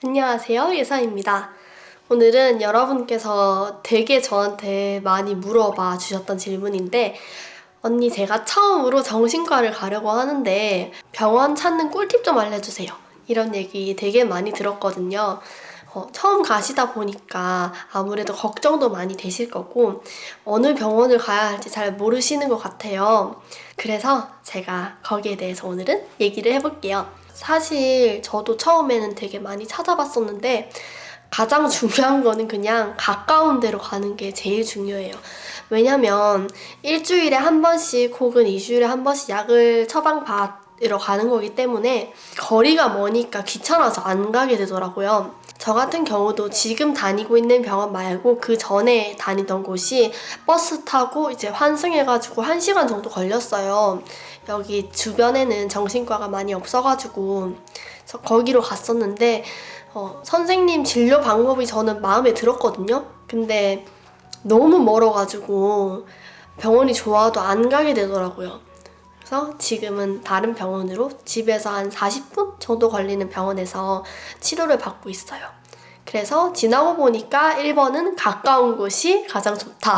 안녕하세요, 예사입니다. 오늘은 여러분께서 되게 저한테 많이 물어봐 주셨던 질문인데, 언니, 제가 처음으로 정신과를 가려고 하는데 병원 찾는 꿀팁 좀 알려주세요. 이런 얘기 되게 많이 들었거든요. 처음 가시다 보니까 아무래도 걱정도 많이 되실 거고, 어느 병원을 가야 할지 잘 모르시는 것 같아요. 그래서 제가 거기에 대해서 오늘은 얘기를 해볼게요. 사실 저도 처음에는 되게 많이 찾아봤었는데, 가장 중요한 거는 그냥 가까운 데로 가는 게 제일 중요해요. 왜냐면 일주일에 한 번씩 혹은 2주일에 한 번씩 약을 처방받으러 가는 거기 때문에 거리가 머니까 귀찮아서 안 가게 되더라고요. 저 같은 경우도 지금 다니고 있는 병원 말고 그 전에 다니던 곳이 버스 타고 이제 환승해가지고 1시간 정도 걸렸어요. 여기 주변에는 정신과가 많이 없어가지고 그래서 거기로 갔었는데 선생님 진료 방법이 저는 마음에 들었거든요. 근데 너무 멀어가지고 병원이 좋아도 안 가게 되더라고요. 그래서 지금은 다른 병원으로 집에서 한 40분 정도 걸리는 병원에서 치료를 받고 있어요. 그래서 지나고 보니까 1번은 가까운 곳이 가장 좋다.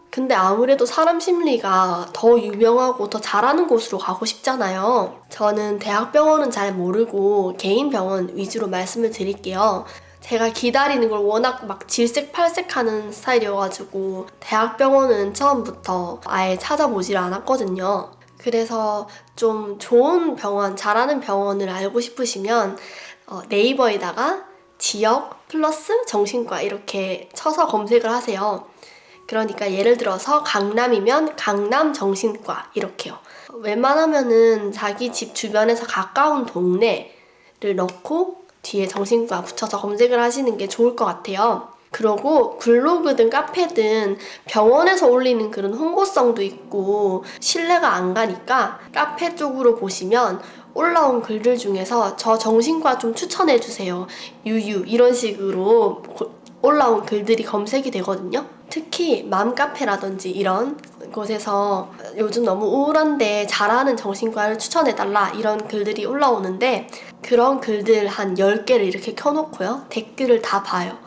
근데 아무래도 사람 심리가 더 유명하고 더 잘하는 곳으로 가고 싶잖아요. 저는 대학병원은 잘 모르고 개인 병원 위주로 말씀을 드릴게요. 제가 기다리는 걸 워낙 막 질색팔색하는 스타일이어가지고 대학병원은 처음부터 아예 찾아보질 않았거든요. 그래서 좀 좋은 병원, 잘하는 병원을 알고 싶으시면 네이버에다가 지역 플러스 정신과 이렇게 쳐서 검색을 하세요. 그러니까 예를 들어서 강남이면 강남 정신과 이렇게요. 웬만하면은 자기 집 주변에서 가까운 동네를 넣고 뒤에 정신과 붙여서 검색을 하시는 게 좋을 것 같아요. 그리고 블로그든 카페든 병원에서 올리는 그런 홍보성도 있고 신뢰가 안 가니까 카페 쪽으로 보시면 올라온 글들 중에서 저 정신과 좀 추천해주세요. 유유 이런 식으로 올라온 글들이 검색이 되거든요. 특히 맘카페라든지 이런 곳에서 요즘 너무 우울한데 잘하는 정신과를 추천해달라 이런 글들이 올라오는데 그런 글들 한 10개를 이렇게 켜놓고요. 댓글을 다 봐요.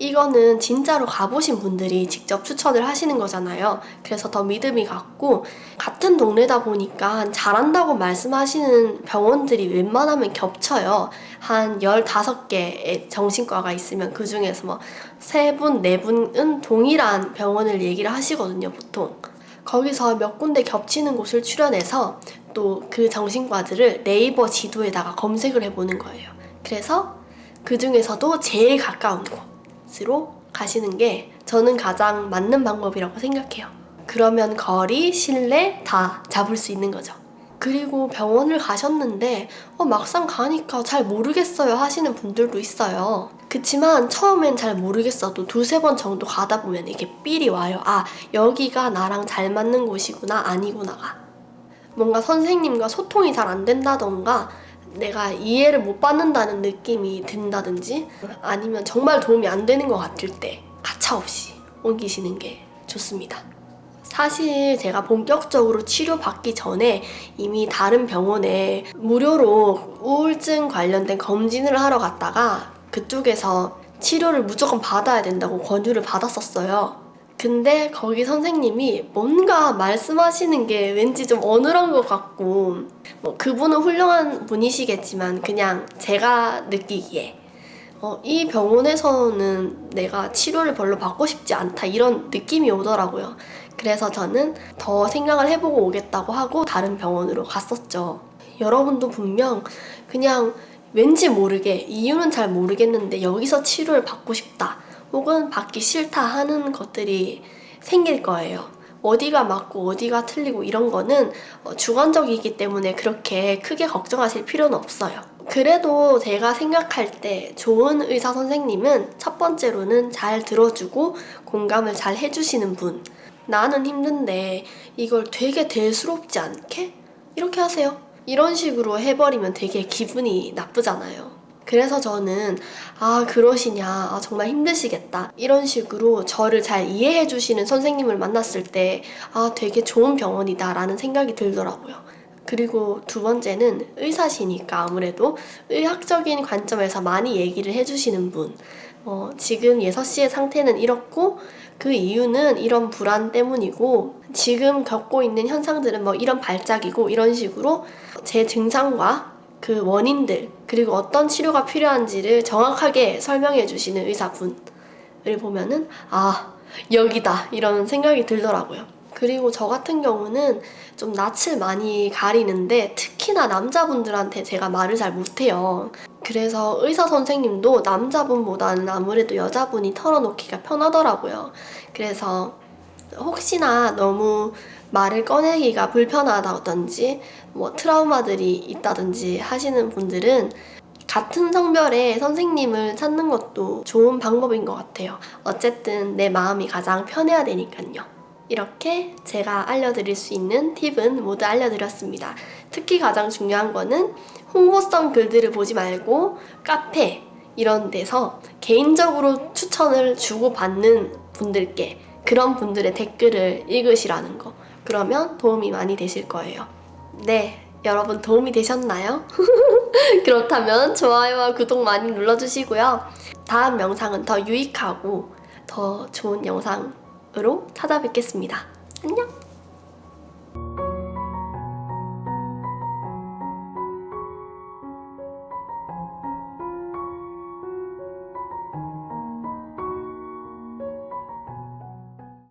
이거는 진짜로 가보신 분들이 직접 추천을 하시는 거잖아요. 그래서 더 믿음이 갔고 같은 동네다 보니까 잘한다고 말씀하시는 병원들이 웬만하면 겹쳐요. 한 15개의 정신과가 있으면 그 중에서 뭐 3분, 4분은 동일한 병원을 얘기를 하시거든요, 보통. 거기서 몇 군데 겹치는 곳을 추려내서 또 그 정신과들을 네이버 지도에다가 검색을 해보는 거예요. 그래서 그 중에서도 제일 가까운 곳으로 가시는 게 저는 가장 맞는 방법이라고 생각해요. 그러면 거리, 실내 다 잡을 수 있는 거죠. 그리고 병원을 가셨는데 막상 가니까 잘 모르겠어요 하시는 분들도 있어요. 그치만 처음엔 잘 모르겠어도 2-3번 정도 가다 보면 이게 삘이 와요. 아, 여기가 나랑 잘 맞는 곳이구나, 아니구나가. 뭔가 선생님과 소통이 잘 안 된다던가 내가 이해를 못 받는다는 느낌이 든다든지 아니면 정말 도움이 안 되는 것 같을 때 가차없이 옮기시는 게 좋습니다. 사실 제가 본격적으로 치료받기 전에 이미 다른 병원에 무료로 우울증 관련된 검진을 하러 갔다가 그쪽에서 치료를 무조건 받아야 된다고 권유를 받았었어요. 근데 거기 선생님이 뭔가 말씀하시는 게 왠지 좀 어눌한 것 같고 그분은 훌륭한 분이시겠지만 그냥 제가 느끼기에 이 병원에서는 내가 치료를 별로 받고 싶지 않다 이런 느낌이 오더라고요. 그래서 저는 더 생각을 해보고 오겠다고 하고 다른 병원으로 갔었죠. 여러분도 분명 그냥 왠지 모르게 이유는 잘 모르겠는데 여기서 치료를 받고 싶다 혹은 받기 싫다 하는 것들이 생길 거예요. 어디가 맞고 어디가 틀리고 이런 거는 주관적이기 때문에 그렇게 크게 걱정하실 필요는 없어요. 그래도 제가 생각할 때 좋은 의사 선생님은 첫 번째로는 잘 들어주고 공감을 잘 해주시는 분. 나는 힘든데 이걸 되게 대수롭지 않게 이렇게 하세요. 이런 식으로 해버리면 되게 기분이 나쁘잖아요. 그래서 저는 그러시냐, 정말 힘드시겠다 이런 식으로 저를 잘 이해해 주시는 선생님을 만났을 때 되게 좋은 병원이다 라는 생각이 들더라고요. 그리고 두 번째는 의사시니까 아무래도 의학적인 관점에서 많이 얘기를 해주시는 분. 지금 예서 씨의 상태는 이렇고 그 이유는 이런 불안 때문이고 지금 겪고 있는 현상들은 뭐 이런 발작이고 이런 식으로 제 증상과 그 원인들 그리고 어떤 치료가 필요한지를 정확하게 설명해 주시는 의사분을 보면은 아 여기다 이런 생각이 들더라고요. 그리고 저 같은 경우는 좀 낯을 많이 가리는데 특히나 남자분들한테 제가 말을 잘 못해요. 그래서 의사 선생님도 남자분보다는 아무래도 여자분이 털어놓기가 편하더라고요. 그래서 혹시나 너무 말을 꺼내기가 불편하다든지 뭐 트라우마들이 있다든지 하시는 분들은 같은 성별의 선생님을 찾는 것도 좋은 방법인 것 같아요. 어쨌든 내 마음이 가장 편해야 되니까요. 이렇게 제가 알려드릴 수 있는 팁은 모두 알려드렸습니다. 특히 가장 중요한 거는 홍보성 글들을 보지 말고 카페 이런 데서 개인적으로 추천을 주고받는 분들께 그런 분들의 댓글을 읽으시라는 거. 그러면 도움이 많이 되실 거예요. 네, 여러분 도움이 되셨나요? 그렇다면 좋아요와 구독 많이 눌러주시고요. 다음 영상은 더 유익하고 더 좋은 영상으로 찾아뵙겠습니다. 안녕!